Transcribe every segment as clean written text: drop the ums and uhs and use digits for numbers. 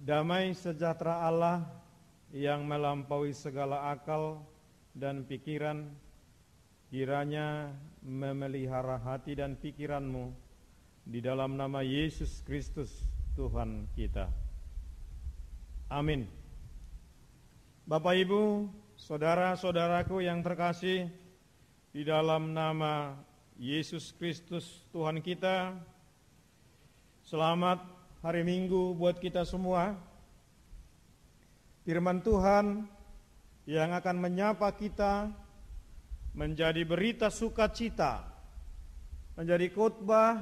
Damai sejahtera Allah yang melampaui segala akal dan pikiran, kiranya memelihara hati dan pikiranmu di dalam nama Yesus Kristus Tuhan kita. Amin. Bapak, Ibu, saudara-saudaraku yang terkasih, di dalam nama Yesus Kristus Tuhan kita, selamat hari Minggu buat kita semua. Firman Tuhan yang akan menyapa kita menjadi berita sukacita, menjadi khotbah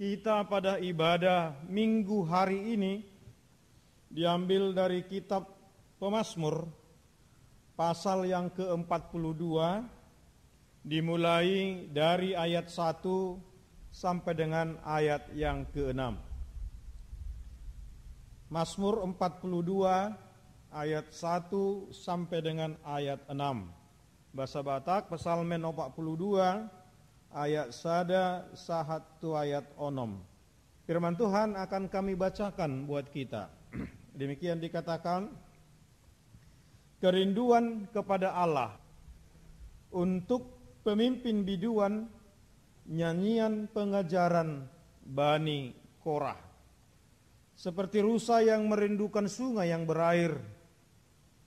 kita pada ibadah Minggu hari ini, diambil dari kitab Pemazmur pasal yang ke-42, dimulai dari ayat 1 sampai dengan ayat yang ke-6. Mazmur 42 ayat 1 sampai dengan ayat 6. Bahasa Batak Psalmen 42 ayat 1 satu ayat 6. Firman Tuhan akan kami bacakan buat kita. Demikian dikatakan, kerinduan kepada Allah untuk pemimpin biduan, nyanyian pengajaran Bani Korah. Seperti rusa yang merindukan sungai yang berair,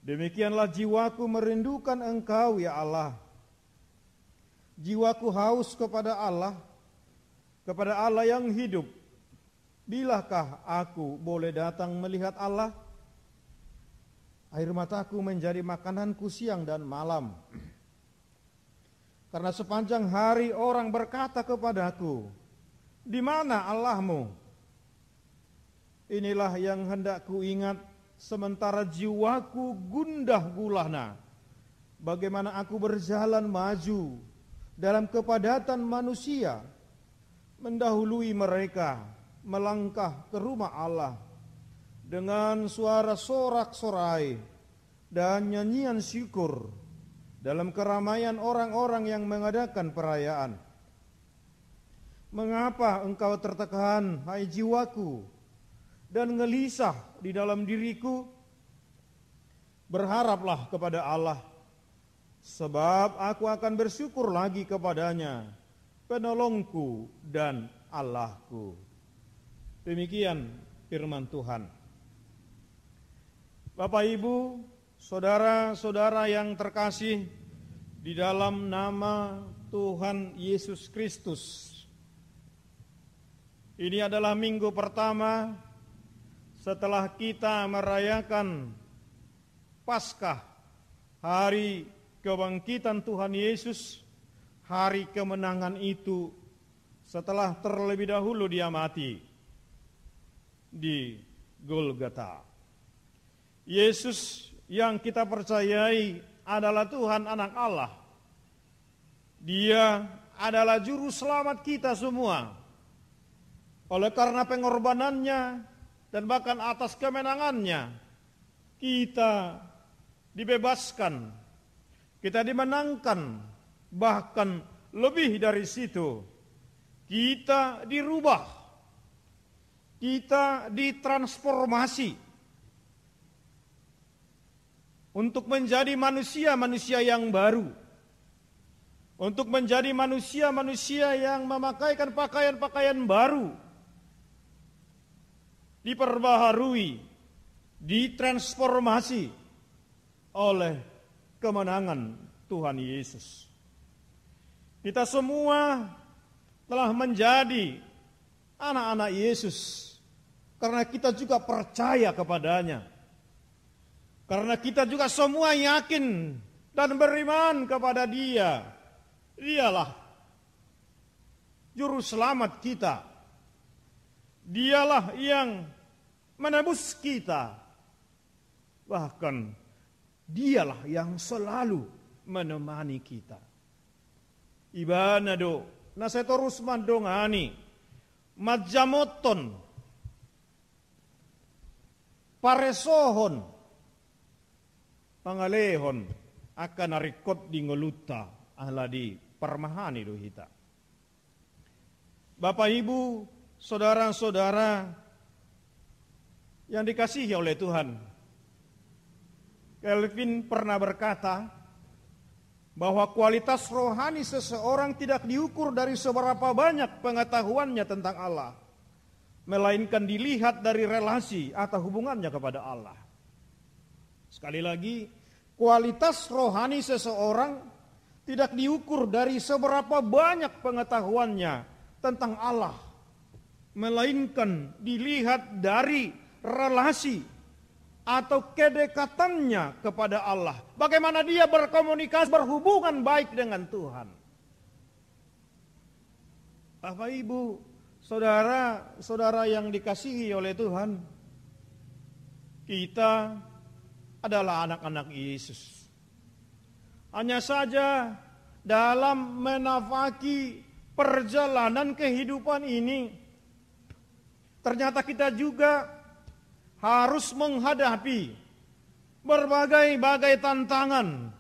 demikianlah jiwaku merindukan Engkau, ya Allah. Jiwaku haus kepada Allah yang hidup. Bilakah aku boleh datang melihat Allah? Air mataku menjadi makananku siang dan malam. Karena sepanjang hari orang berkata kepadaku, di mana Allahmu? Inilah yang hendak ku ingat sementara jiwaku gundah gulana. Bagaimana aku berjalan maju dalam kepadatan manusia, mendahului mereka melangkah ke rumah Allah dengan suara sorak-sorai dan nyanyian syukur dalam keramaian orang-orang yang mengadakan perayaan. Mengapa engkau tertekan, hai jiwaku, dan gelisah di dalam diriku? Berharaplah kepada Allah, sebab aku akan bersyukur lagi kepadanya, penolongku dan Allahku. Demikian firman Tuhan. Bapak, Ibu, saudara-saudara yang terkasih di dalam nama Tuhan Yesus Kristus, ini adalah minggu pertama setelah kita merayakan Paskah, hari kebangkitan Tuhan Yesus, hari kemenangan itu setelah terlebih dahulu Dia mati di Golgota. Yesus yang kita percayai adalah Tuhan Anak Allah. Dia adalah juru selamat kita semua. Oleh karena pengorbanannya dan bahkan atas kemenangannya, kita dibebaskan, kita dimenangkan, bahkan lebih dari situ, kita dirubah, kita ditransformasi untuk menjadi manusia-manusia yang baru, untuk menjadi manusia-manusia yang memakaikan pakaian-pakaian baru, diperbaharui, ditransformasi oleh kemenangan Tuhan Yesus. Kita semua telah menjadi anak-anak Yesus karena kita juga percaya kepadanya. Karena kita juga semua yakin dan beriman kepada Dia. Dialah juru selamat kita. Dialah yang menebus kita. Bahkan Dialah yang selalu menemani kita. Ibanado nasetorus mandongani majamoton paresohon pangalehon akan narikot di ngoluta ahladi permahani dohita. Bapak Ibu, saudara-saudara, yang dikasihi oleh Tuhan, Calvin pernah berkata bahwa kualitas rohani seseorang tidak diukur dari seberapa banyak pengetahuannya tentang Allah, melainkan dilihat dari relasi atau hubungannya kepada Allah. Sekali lagi, kualitas rohani seseorang tidak diukur dari seberapa banyak pengetahuannya tentang Allah, melainkan dilihat dari relasi atau kedekatannya kepada Allah. Bagaimana dia berkomunikasi, berhubungan baik dengan Tuhan. Bapak, Ibu, saudara-saudara yang dikasihi oleh Tuhan, kita adalah anak-anak Yesus. Hanya saja dalam menafaki perjalanan kehidupan ini, ternyata kita juga harus menghadapi berbagai-bagai tantangan,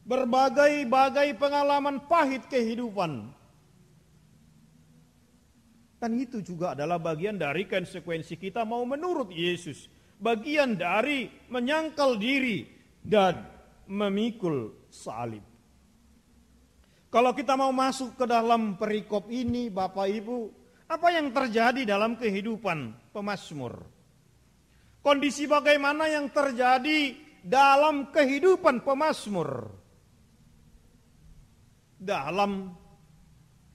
berbagai-bagai pengalaman pahit kehidupan. Dan itu juga adalah bagian dari konsekuensi kita mau menurut Yesus. Bagian dari menyangkal diri dan memikul salib. Kalau kita mau masuk ke dalam perikop ini, Bapak Ibu, apa yang terjadi dalam kehidupan pemazmur? Kondisi bagaimana yang terjadi dalam kehidupan pemazmur? Dalam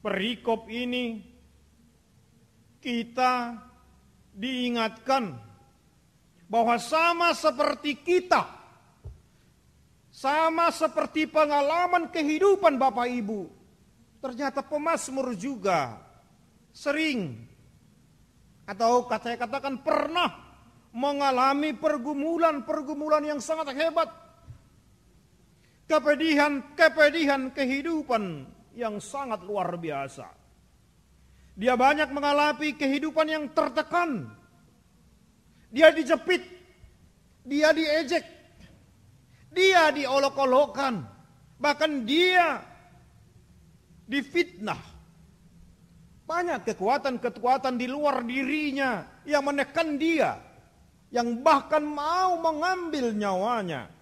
perikop ini kita diingatkan bahwa sama seperti kita, sama seperti pengalaman kehidupan Bapak Ibu, ternyata pemazmur juga sering atau saya katakan pernah mengalami pergumulan-pergumulan yang sangat hebat, kepedihan kehidupan yang sangat luar biasa. Dia banyak mengalami kehidupan yang tertekan. Dia dijepit, dia diejek, dia diolok-olokkan, bahkan dia difitnah. Banyak kekuatan-kekuatan di luar dirinya yang menekan dia, yang bahkan mau mengambil nyawanya.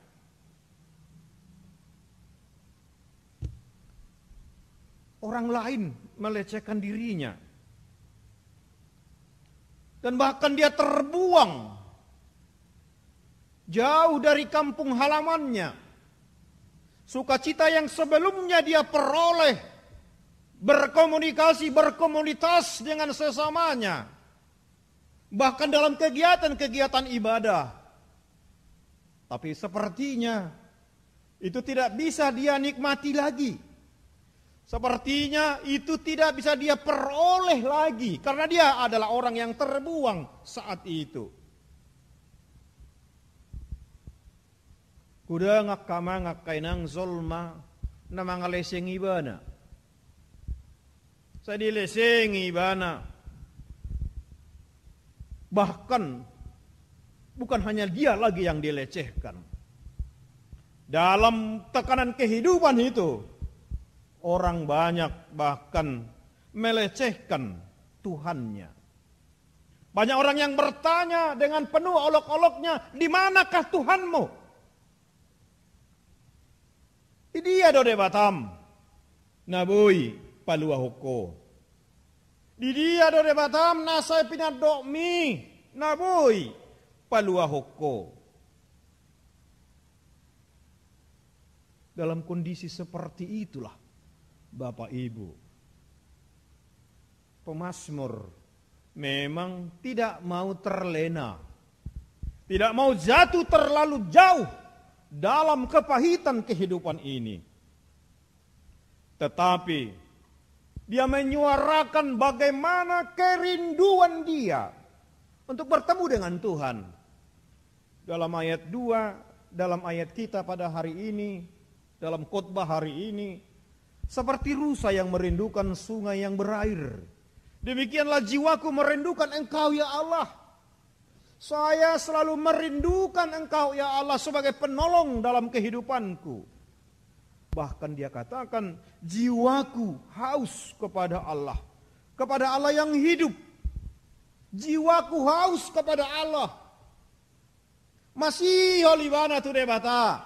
Orang lain melecehkan dirinya. Dan bahkan dia terbuang jauh dari kampung halamannya. Sukacita yang sebelumnya dia peroleh, berkomunikasi, berkomunitas dengan sesamanya, bahkan dalam kegiatan-kegiatan ibadah. Tapi sepertinya itu tidak bisa dia nikmati lagi. Sepertinya itu tidak bisa dia peroleh lagi, karena dia adalah orang yang terbuang saat itu. Kuda ngakamangak kainang zolma nama ngalesengi bana. Saya dilesengi bana. Bahkan bukan hanya dia lagi yang dilecehkan. Dalam tekanan kehidupan itu, orang banyak bahkan melecehkan Tuhannya. Banyak orang yang bertanya dengan penuh olok-oloknya, di manakah Tuhanmu? Di dia dode batam, nabui paluahoko. Di dia dode batam nasai pinadokmi, nabui paluahoko. Dalam kondisi seperti itulah, Bapak Ibu, pemazmur memang tidak mau terlena, tidak mau jatuh terlalu jauh dalam kepahitan kehidupan ini. Tetapi dia menyuarakan bagaimana kerinduan dia untuk bertemu dengan Tuhan. Dalam ayat 2, dalam ayat kita pada hari ini, dalam khotbah hari ini, seperti rusa yang merindukan sungai yang berair, demikianlah jiwaku merindukan Engkau ya Allah. Saya selalu merindukan Engkau ya Allah sebagai penolong dalam kehidupanku. Bahkan dia katakan, jiwaku haus kepada Allah yang hidup. Jiwaku haus kepada Allah Masih holibana tu debata.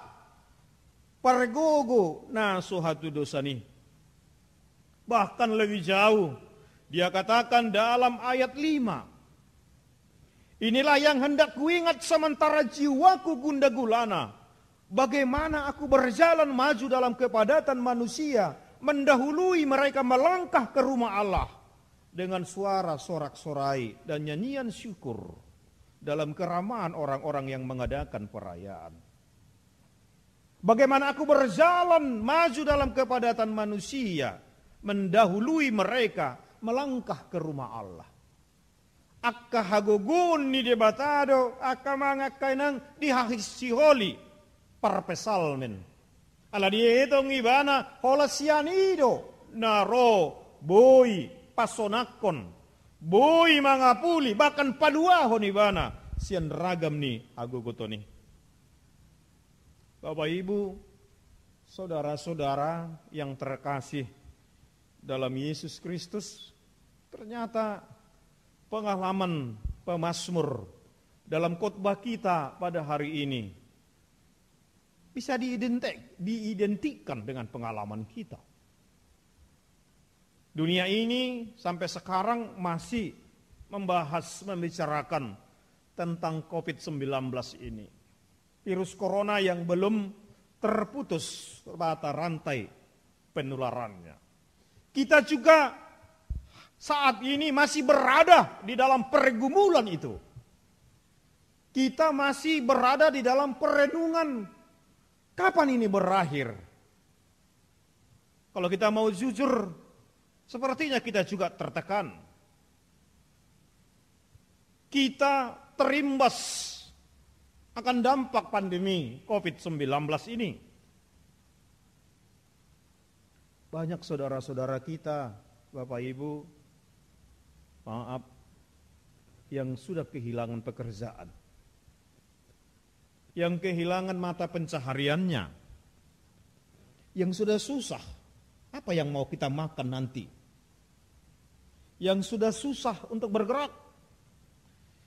Pergogo na suhatu dosa ni. Bahkan lebih jauh. Dia katakan dalam ayat 5. Inilah yang hendak kuingat sementara jiwaku gundah gulana. Bagaimana aku berjalan maju dalam kepadatan manusia. Mendahului mereka melangkah ke rumah Allah. Dengan suara sorak-sorai dan nyanyian syukur. Dalam keramahan orang-orang yang mengadakan perayaan. Bagaimana aku berjalan maju dalam kepadatan manusia. Mendahului mereka melangkah ke rumah Allah. Akka hagogun ni debatado, akka mangakainang dihahisiholi parpesalmen. Ala dietong ibana holasianido naro boy pasonakon boy mangapuli bahkan paduahon ibana sian ragam ni agogotoni. Bapak Ibu, saudara-saudara yang terkasih dalam Yesus Kristus, ternyata pengalaman pemazmur dalam khotbah kita pada hari ini bisa diidentikan dengan pengalaman kita. Dunia ini sampai sekarang masih membicarakan tentang COVID-19 ini. Virus corona yang belum terputus mata rantai penularannya. Kita juga saat ini masih berada di dalam pergumulan itu. Kita masih berada di dalam perenungan. Kapan ini berakhir? Kalau kita mau jujur, sepertinya kita juga tertekan. Kita terimbas akan dampak pandemi COVID-19 ini. Banyak saudara-saudara kita, Bapak Ibu, maaf, yang sudah kehilangan pekerjaan. Yang kehilangan mata pencahariannya. Yang sudah susah, apa yang mau kita makan nanti? Yang sudah susah untuk bergerak.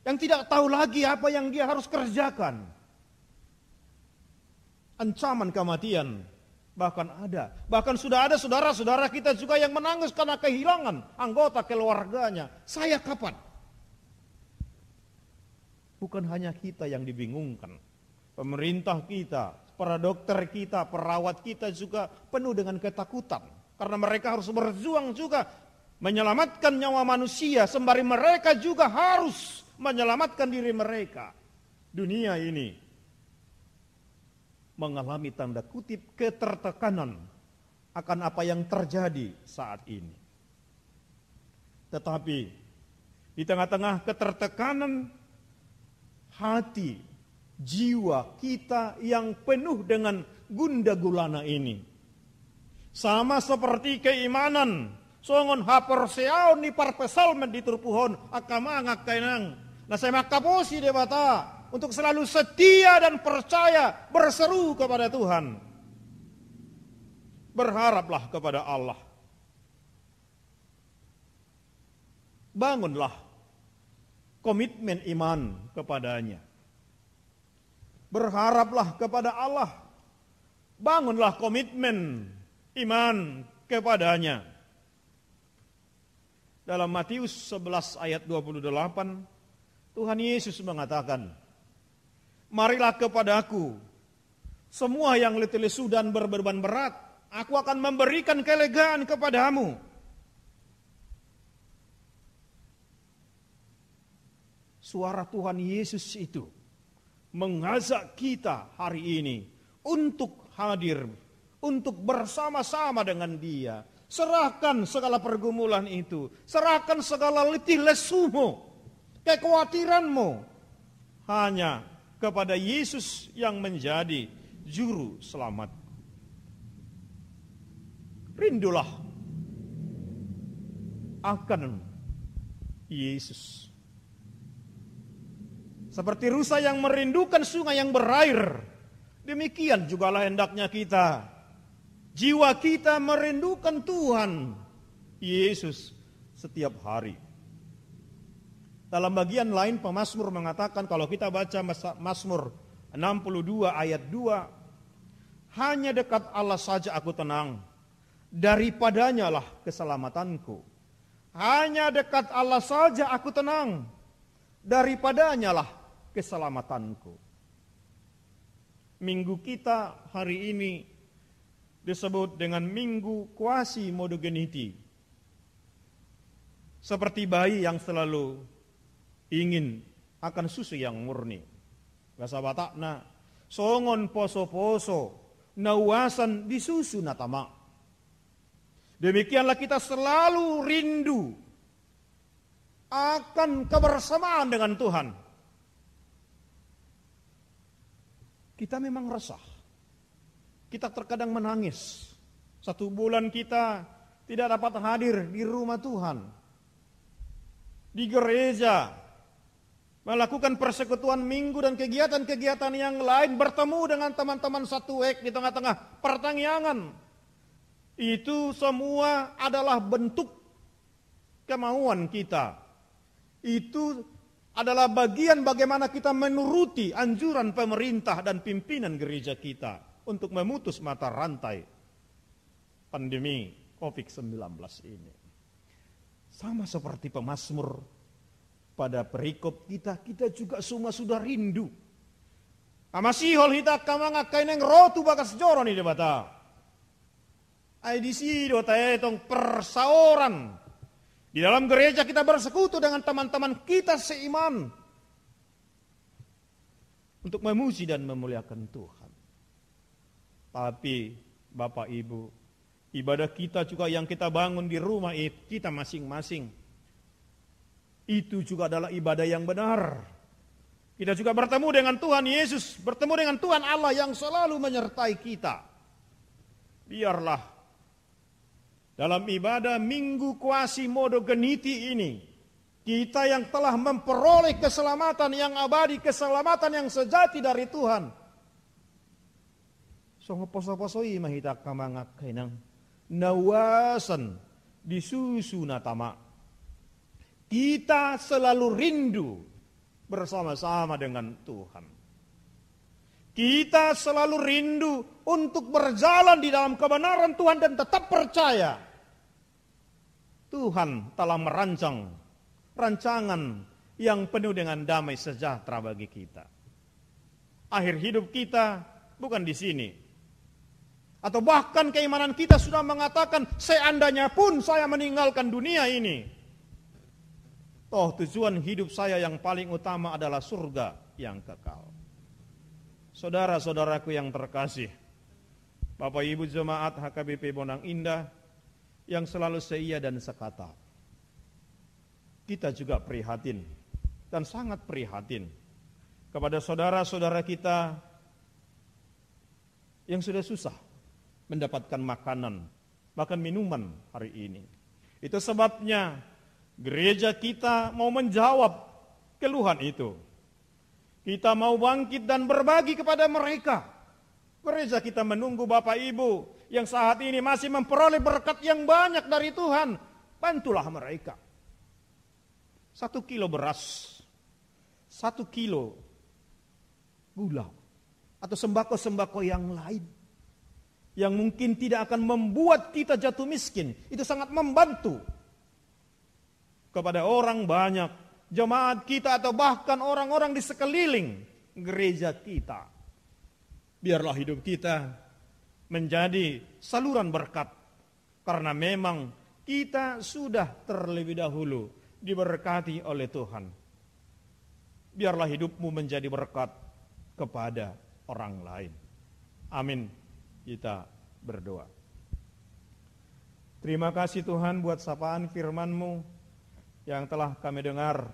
Yang tidak tahu lagi apa yang dia harus kerjakan. Ancaman kematian bahkan ada. Bahkan sudah ada saudara-saudara kita juga yang menangis karena kehilangan anggota keluarganya. Saya kapan? Bukan hanya kita yang dibingungkan. Pemerintah kita, para dokter kita, perawat kita juga penuh dengan ketakutan. Karena mereka harus berjuang juga menyelamatkan nyawa manusia. Sembari mereka juga harus menyelamatkan diri mereka. Dunia ini mengalami tanda kutip ketertekanan akan apa yang terjadi saat ini. Tetapi di tengah-tengah ketertekanan hati, jiwa kita yang penuh dengan gundah gulana ini, sama seperti keimanan songon haperseaon ni parpesalmen di turpuhon akama ngakainang. Nah saya makaposi debata untuk selalu setia dan percaya berseru kepada Tuhan. Berharaplah kepada Allah. Bangunlah komitmen iman kepadanya. Berharaplah kepada Allah. Bangunlah komitmen iman kepadanya. Dalam Matius 11 ayat 28, Tuhan Yesus mengatakan, marilah kepadaku, semua yang letih lesu dan berbeban berat, aku akan memberikan kelegaan kepadamu. Suara Tuhan Yesus itu mengajak kita hari ini untuk hadir, untuk bersama-sama dengan Dia. Serahkan segala pergumulan itu, serahkan segala letih lesumu, kekhawatiranmu hanya kepada Yesus yang menjadi juru selamat. Rindulah akan Yesus. Seperti rusa yang merindukan sungai yang berair, demikian jugalah hendaknya kita. Jiwa kita merindukan Tuhan Yesus setiap hari. Dalam bagian lain pemazmur mengatakan, kalau kita baca Mazmur 62 ayat 2, hanya dekat Allah saja aku tenang, daripadanya lah keselamatanku. Hanya dekat Allah saja aku tenang, daripadanya lah keselamatanku. Minggu kita hari ini disebut dengan Minggu Quasi-Modogeniti. Seperti bayi yang selalu ingin akan susu yang murni. Bahasa Batakna, songon poso-poso, nauasan di susu natama. Demikianlah kita selalu rindu akan kebersamaan dengan Tuhan. Kita memang resah. Kita terkadang menangis. 1 bulan kita tidak dapat hadir di rumah Tuhan, di gereja, melakukan persekutuan minggu dan kegiatan-kegiatan yang lain, bertemu dengan teman-teman satu wek di tengah-tengah pertangyangan. Itu semua adalah bentuk kemauan kita. Itu adalah bagian bagaimana kita menuruti anjuran pemerintah dan pimpinan gereja kita untuk memutus mata rantai pandemi COVID-19 ini. Sama seperti pemazmur pada perikop kita juga semua sudah rindu. Amasihol hita kamanga kaineng rotu bakas joron ini bata. Ai di sido taetong persaoran. Di dalam gereja kita bersekutu dengan teman-teman kita seiman untuk memuji dan memuliakan Tuhan. Tapi Bapak Ibu, ibadah kita juga yang kita bangun di rumah kita masing-masing, itu juga adalah ibadah yang benar. Kita juga bertemu dengan Tuhan Yesus, bertemu dengan Tuhan Allah yang selalu menyertai kita. Biarlah dalam ibadah Minggu Quasi-Modogeniti ini, kita yang telah memperoleh keselamatan yang abadi, keselamatan yang sejati dari Tuhan, songo poso-posoi mahita kamangak kainang nawasan di susu natama. Kita selalu rindu bersama-sama dengan Tuhan. Kita selalu rindu untuk berjalan di dalam kebenaran Tuhan dan tetap percaya Tuhan telah merancang rancangan yang penuh dengan damai sejahtera bagi kita. Akhir hidup kita bukan di sini. Atau bahkan keimanan kita sudah mengatakan, seandainya pun saya meninggalkan dunia ini, toh tujuan hidup saya yang paling utama adalah surga yang kekal. Saudara-saudaraku yang terkasih, Bapak Ibu Jemaat HKBP Bonang Indah yang selalu seia dan sekata, kita juga prihatin dan sangat prihatin kepada saudara-saudara kita yang sudah susah mendapatkan makanan, makan minuman hari ini. Itu sebabnya gereja kita mau menjawab keluhan itu. Kita mau bangkit dan berbagi kepada mereka. Gereja kita menunggu Bapak Ibu yang saat ini masih memperoleh berkat yang banyak dari Tuhan. Bantulah mereka. 1 kilo beras, 1 kilo gula, atau sembako-sembako yang lain, yang mungkin tidak akan membuat kita jatuh miskin. Itu sangat membantu kepada orang banyak, jemaat kita atau bahkan orang-orang di sekeliling gereja kita. Biarlah hidup kita menjadi saluran berkat, karena memang kita sudah terlebih dahulu diberkati oleh Tuhan. Biarlah hidupmu menjadi berkat kepada orang lain. Amin. Kita berdoa. Terima kasih Tuhan buat sapaan firman-Mu yang telah kami dengar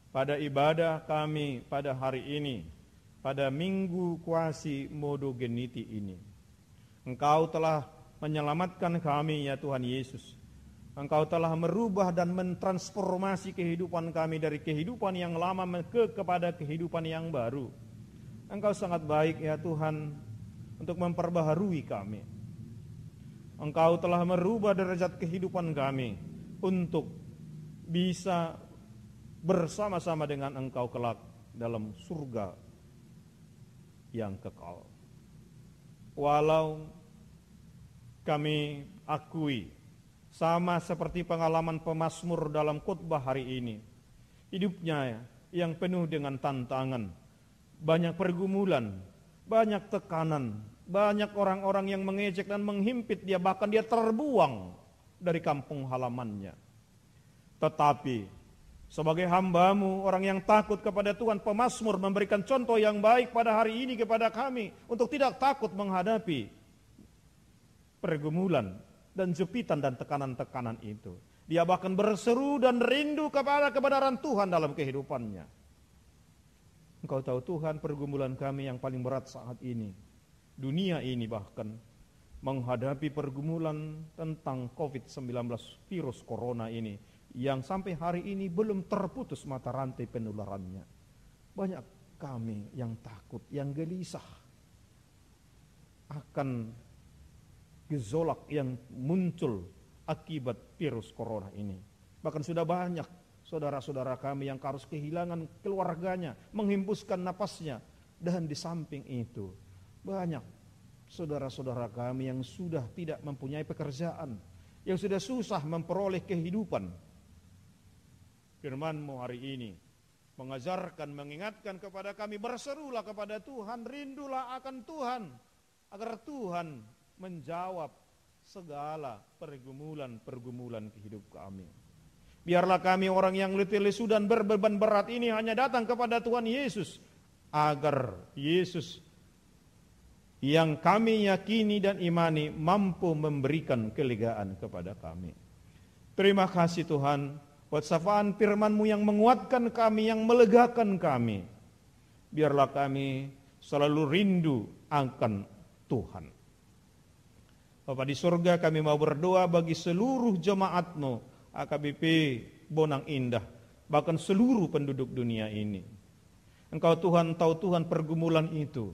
pada ibadah kami pada hari ini, pada Minggu Quasi-Modogeniti ini. Engkau telah menyelamatkan kami ya Tuhan Yesus. Engkau telah merubah dan mentransformasi kehidupan kami dari kehidupan yang lama kepada kehidupan yang baru. Engkau sangat baik ya Tuhan untuk memperbaharui kami. Engkau telah merubah derajat kehidupan kami untuk bisa bersama-sama dengan Engkau kelak dalam surga yang kekal. Walau kami akui, sama seperti pengalaman pemazmur dalam khotbah hari ini, hidupnya yang penuh dengan tantangan, banyak pergumulan, banyak tekanan, banyak orang-orang yang mengejek dan menghimpit dia, bahkan dia terbuang dari kampung halamannya. Tetapi sebagai hamba-Mu, orang yang takut kepada Tuhan, pemazmur memberikan contoh yang baik pada hari ini kepada kami untuk tidak takut menghadapi pergumulan dan jepitan dan tekanan-tekanan itu. Dia bahkan berseru dan rindu kepada kebenaran Tuhan dalam kehidupannya. Engkau tahu Tuhan, pergumulan kami yang paling berat saat ini, dunia ini bahkan menghadapi pergumulan tentang COVID-19, virus corona ini, yang sampai hari ini belum terputus mata rantai penularannya. Banyak kami yang takut, yang gelisah akan gejolak yang muncul akibat virus corona ini. Bahkan sudah banyak saudara-saudara kami yang harus kehilangan keluarganya, menghembuskan napasnya. Dan di samping itu banyak saudara-saudara kami yang sudah tidak mempunyai pekerjaan, yang sudah susah memperoleh kehidupan. Firman-Mu hari ini mengajarkan, mengingatkan kepada kami, berserulah kepada Tuhan, rindulah akan Tuhan, agar Tuhan menjawab segala pergumulan-pergumulan kehidup kami. Biarlah kami orang yang letih lesu dan berbeban berat ini hanya datang kepada Tuhan Yesus, agar Yesus yang kami yakini dan imani mampu memberikan kelegaan kepada kami. Terima kasih Tuhan buat syafaan firman-Mu yang menguatkan kami, yang melegakan kami. Biarlah kami selalu rindu akan Tuhan. Bapa di surga, kami mau berdoa bagi seluruh jemaat-Mu, AKBP Bonang Indah, bahkan seluruh penduduk dunia ini. Engkau Tuhan tahu Tuhan pergumulan itu.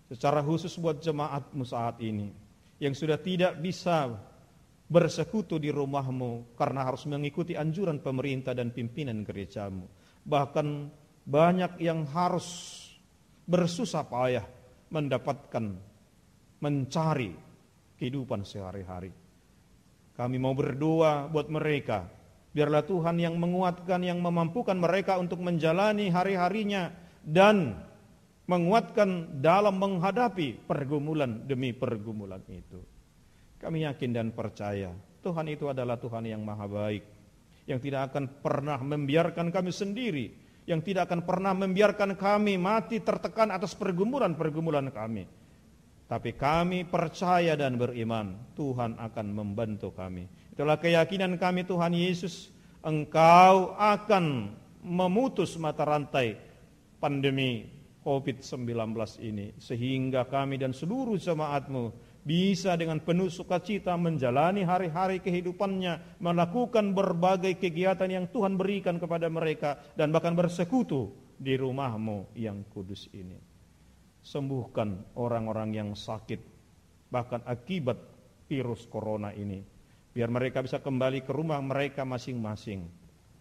Secara khusus buat jemaat-Mu saat ini, yang sudah tidak bisa bersekutu di rumah-Mu karena harus mengikuti anjuran pemerintah dan pimpinan gereja-Mu. Bahkan banyak yang harus bersusah payah mendapatkan, mencari kehidupan sehari-hari. Kami mau berdoa buat mereka. Biarlah Tuhan yang menguatkan, yang memampukan mereka untuk menjalani hari-harinya dan menguatkan dalam menghadapi pergumulan demi pergumulan itu. Kami yakin dan percaya Tuhan itu adalah Tuhan yang maha baik, yang tidak akan pernah membiarkan kami sendiri, yang tidak akan pernah membiarkan kami mati tertekan atas pergumulan-pergumulan kami. Tapi kami percaya dan beriman Tuhan akan membantu kami. Itulah keyakinan kami Tuhan Yesus, Engkau akan memutus mata rantai pandemi COVID-19 ini, sehingga kami dan seluruh jemaat-Mu bisa dengan penuh sukacita menjalani hari-hari kehidupannya, melakukan berbagai kegiatan yang Tuhan berikan kepada mereka, dan bahkan bersekutu di rumah-Mu yang kudus ini. Sembuhkan orang-orang yang sakit, bahkan akibat virus corona ini. Biar mereka bisa kembali ke rumah mereka masing-masing,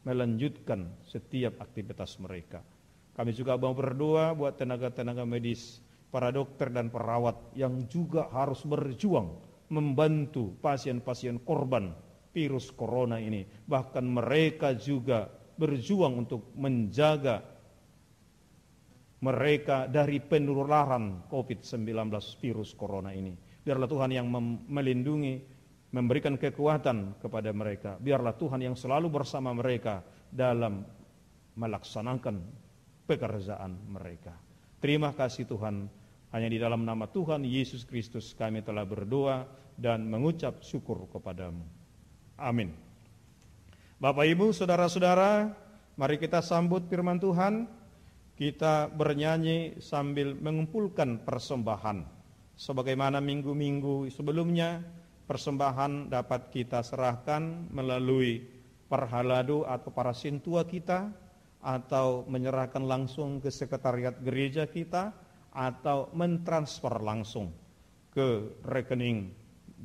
melanjutkan setiap aktivitas mereka. Kami juga mau berdoa buat tenaga-tenaga medis, para dokter dan perawat yang juga harus berjuang membantu pasien-pasien korban virus corona ini. Bahkan mereka juga berjuang untuk menjaga mereka dari penularan COVID-19 virus corona ini. Biarlah Tuhan yang melindungi, memberikan kekuatan kepada mereka. Biarlah Tuhan yang selalu bersama mereka dalam melaksanakan pekerjaan mereka. Terima kasih Tuhan, hanya di dalam nama Tuhan Yesus Kristus kami telah berdoa dan mengucap syukur kepadamu. Amin. Bapak Ibu, saudara-saudara, mari kita sambut firman Tuhan. Kita bernyanyi sambil mengumpulkan persembahan. Sebagaimana minggu-minggu sebelumnya, persembahan dapat kita serahkan melalui perhalado atau para sintua kita, atau menyerahkan langsung ke sekretariat gereja kita, atau mentransfer langsung ke rekening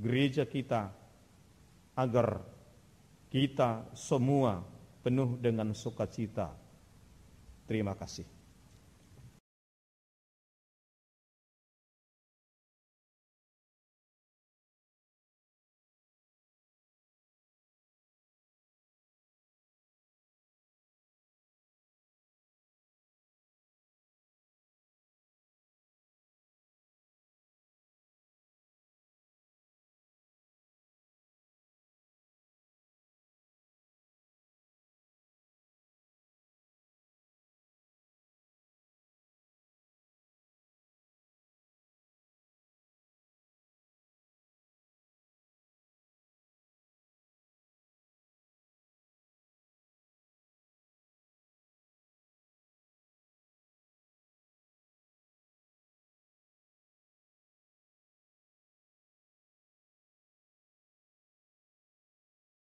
gereja kita, agar kita semua penuh dengan sukacita. Terima kasih.